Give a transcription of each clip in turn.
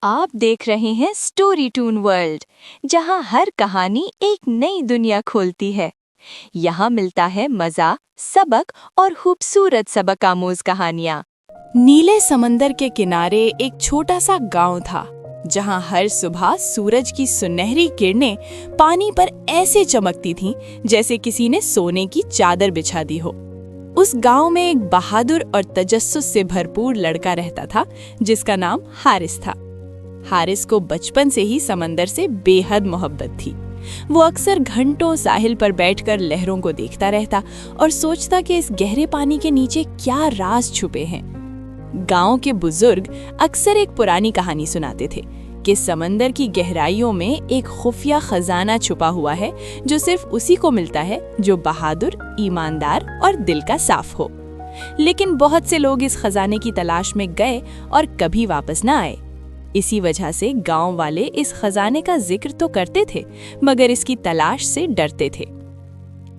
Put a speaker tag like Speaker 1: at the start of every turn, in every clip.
Speaker 1: आप देख रहे हैं स्टोरी टून वर्ल्ड, जहां हर कहानी एक नई दुनिया खोलती है। यहाँ मिलता है मजा, सबक और खूबसूरत सबक आमोज कहानियाँ।
Speaker 2: नीले समंदर के किनारे एक छोटा सा गांव था, जहां हर सुबह सूरज की सुनहरी किरणें पानी पर ऐसे चमकती थीं जैसे किसी ने सोने की चादर बिछा दी हो। उस गांव में एक बहादुर और तजस्सुस से भरपूर लड़का रहता था, जिसका नाम हारिस था। हारिस को बचपन से ही समंदर से बेहद मोहब्बत थी। वो अक्सर घंटों साहिल पर बैठकर लहरों को देखता रहता और सोचता कि इस गहरे पानी के नीचे क्या राज छुपे हैं। गांव के बुजुर्ग अक्सर एक पुरानी कहानी सुनाते थे कि समंदर की गहराइयों में एक खुफिया खजाना छुपा हुआ है, जो सिर्फ उसी को मिलता है जो बहादुर, ईमानदार और दिल का साफ हो। लेकिन बहुत से लोग इस खजाने की तलाश में गए और कभी वापस न आए। इसी वजह से गांव वाले इस खजाने का जिक्र तो करते थे, मगर इसकी तलाश से डरते थे।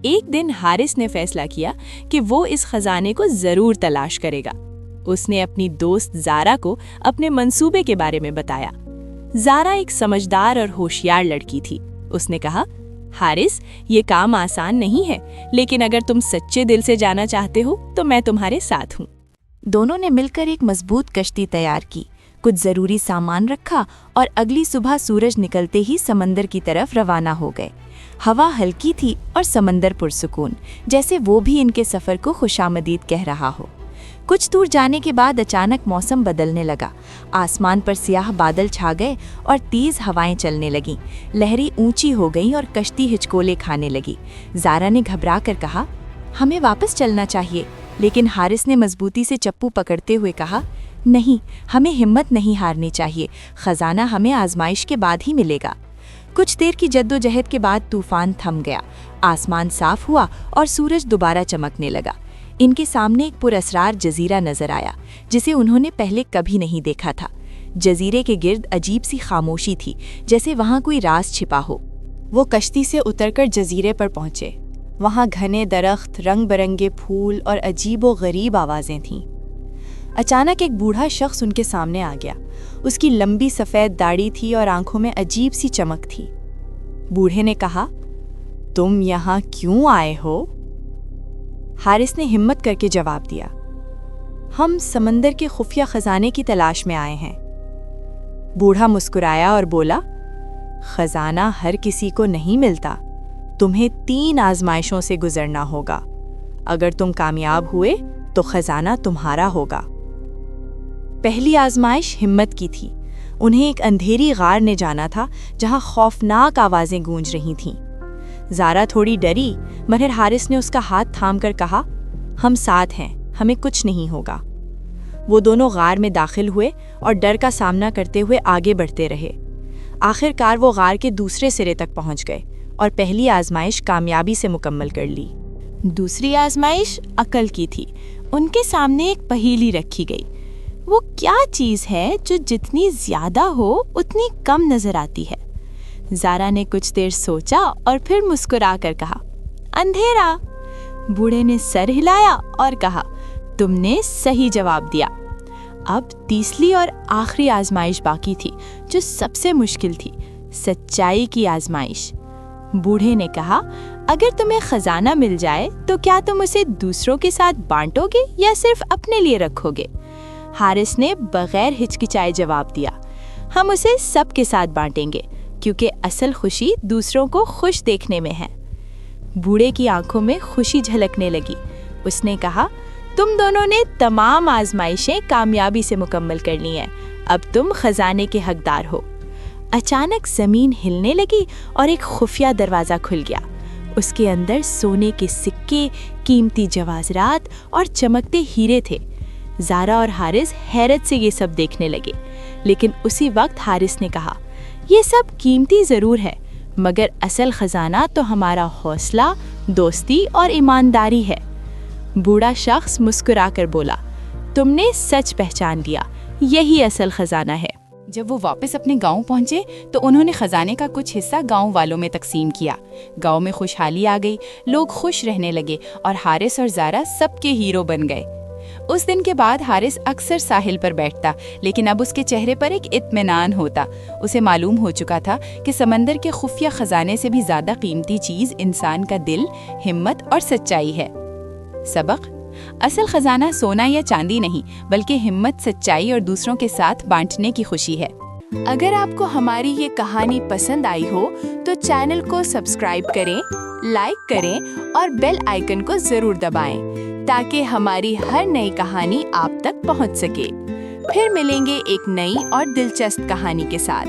Speaker 2: एक दिन हारिस ने फैसला किया कि वो इस खजाने को जरूर तलाश करेगा। उसने अपनी दोस्त ज़ारा को अपने मंसूबे के बारे में बताया। ज़ारा एक समझदार और होशियार लड़की थी। उसने कहा, हारिस, ये काम आसान नहीं है, लेकिन अगर तुम सच्चे दिल से जाना चाहते हो तो मैं तुम्हारे साथ हूँ।
Speaker 1: दोनों ने मिलकर एक मजबूत कश्ती तैयार की, कुछ जरूरी सामान रखा और अगली सुबह सूरज निकलते ही समंदर की तरफ रवाना हो गए। हवा हल्की थी और समंदर पुरसुकून, जैसे वो भी इनके सफर को खुशामदीद कह रहा हो। कुछ दूर जाने के बाद अचानक मौसम बदलने लगा। आसमान पर सियाह बादल छा गए और तेज हवाएं चलने लगीं। लहरें ऊंची हो गईं और कश्ती हिचकोले खाने लगी। ज़ारा ने घबरा कर कहा, हमें वापस चलना चाहिए, लेकिन हारिस ने मजबूती से चप्पू पकड़ते हुए कहा, नहीं, हमें हिम्मत नहीं हारनी चाहिए। खजाना हमें आजमाइश के बाद ही मिलेगा। कुछ देर की जद्दोजहद के बाद तूफान थम गया। आसमान साफ हुआ और सूरज दोबारा चमकने लगा। इनके सामने एक पुरअसरार जजीरा नजर आया, जिसे उन्होंने पहले कभी नहीं देखा था। जजीरे के गिर्द अजीब सी खामोशी थी, जैसे वहां कोई राज छिपा हो। वो कश्ती से उतरकर जजीरे पर पहुंचे। वहां घने दरख्त, रंग बिरंगे फूल और अजीबो गरीब आवाजें थीं। अचानक एक बूढ़ा शख्स उनके सामने आ गया। उसकी लंबी सफ़ेद दाढ़ी थी और आंखों में अजीब सी चमक थी। बूढ़े ने कहा, तुम यहाँ क्यों आए हो? हारिस ने हिम्मत करके जवाब दिया, हम समंदर के खुफिया खजाने की तलाश में आए हैं। बूढ़ा मुस्कुराया और बोला, खजाना हर किसी को नहीं मिलता। तुम्हें 3 आजमाइशों से गुजरना होगा। अगर तुम कामयाब हुए तो खजाना तुम्हारा होगा। पहली आजमाइश हिम्मत की थी। उन्हें एक अंधेरी गार ने जाना था, जहां खौफनाक आवाजें गूंज रही थीं। ज़ारा थोड़ी डरी, मगर हारिस ने उसका हाथ थामकर कहा, हम साथ हैं, हमें कुछ नहीं होगा। वो दोनों गार में दाखिल हुए और डर का सामना करते हुए आगे बढ़ते रहे। आखिरकार वो गार के दूसरे सिरे तक पहुंच गए और पहली आजमाइश कामयाबी से मुकम्मल कर ली। दूसरी आजमाइश अकल की थी। उनके सामने एक पहेली रखी गई। वो क्या चीज़ है जो जितनी ज्यादा हो उतनी कम नजर आती है? ज़ारा ने कुछ देर सोचा और फिर मुस्कुरा कर कहा, अंधेरा। बूढ़े ने सर हिलाया और कहा, तुमने सही जवाब दिया। अब तीसरी और आखिरी आजमाइश बाकी थी, जो सबसे मुश्किल थी, सच्चाई की आजमाइश। बूढ़े ने कहा, अगर तुम्हें खजाना मिल जाए तो क्या तुम उसे दूसरों के साथ बांटोगे या सिर्फ अपने लिए रखोगे? हारिस ने बगैर हिचकिचाए जवाब दिया, हम उसे सबके साथ बांटेंगे, क्योंकि असल खुशी दूसरों को खुश देखने में है। बूढ़े की आंखों में खुशी झलकने लगी। उसने कहा, तुम दोनों ने तमाम आजमाइशें कामयाबी से मुकम्मल कर ली हैं। अब तुम खजाने के हकदार हो। अचानक जमीन हिलने लगी और एक खुफिया दरवाजा खुल गया। उसके अंदर सोने के सिक्के, कीमती जवाहरात और चमकते हीरे थे। ज़ारा और हारिस हैरत से ये सब देखने लगे, लेकिन उसी वक्त हारिस ने कहा, ये सब कीमती ज़रूर है, मगर असल खजाना तो हमारा हौसला, दोस्ती और ईमानदारी है। बूढ़ा शख्स मुस्कुराकर बोला, तुमने सच पहचान लिया, यही असल खजाना है। जब वो वापस अपने गांव पहुंचे तो उन्होंने खजाने का कुछ हिस्सा गांव वालों में तकसीम किया। गांव में खुशहाली आ गई, लोग खुश रहने लगे और हारिस और ज़ारा सबके हीरो बन गए।
Speaker 2: उस दिन के बाद हारिस अक्सर साहिल पर बैठता, लेकिन अब उसके चेहरे पर एक इत्मीनान होता। उसे मालूम हो चुका था कि समंदर के खुफिया खजाने से भी ज्यादा कीमती चीज इंसान का दिल, हिम्मत और सच्चाई है। सबक: असल खजाना सोना या चांदी नहीं, बल्कि हिम्मत, सच्चाई और दूसरों के साथ बांटने की खुशी है। अगर आपको हमारी ये कहानी पसंद आई हो तो चैनल को सब्सक्राइब करें, लाइक करें और बेल आइकन को जरूर दबाएं ताकि हमारी हर नई कहानी आप तक पहुंच सके। फिर मिलेंगे एक नई और दिलचस्प कहानी के साथ।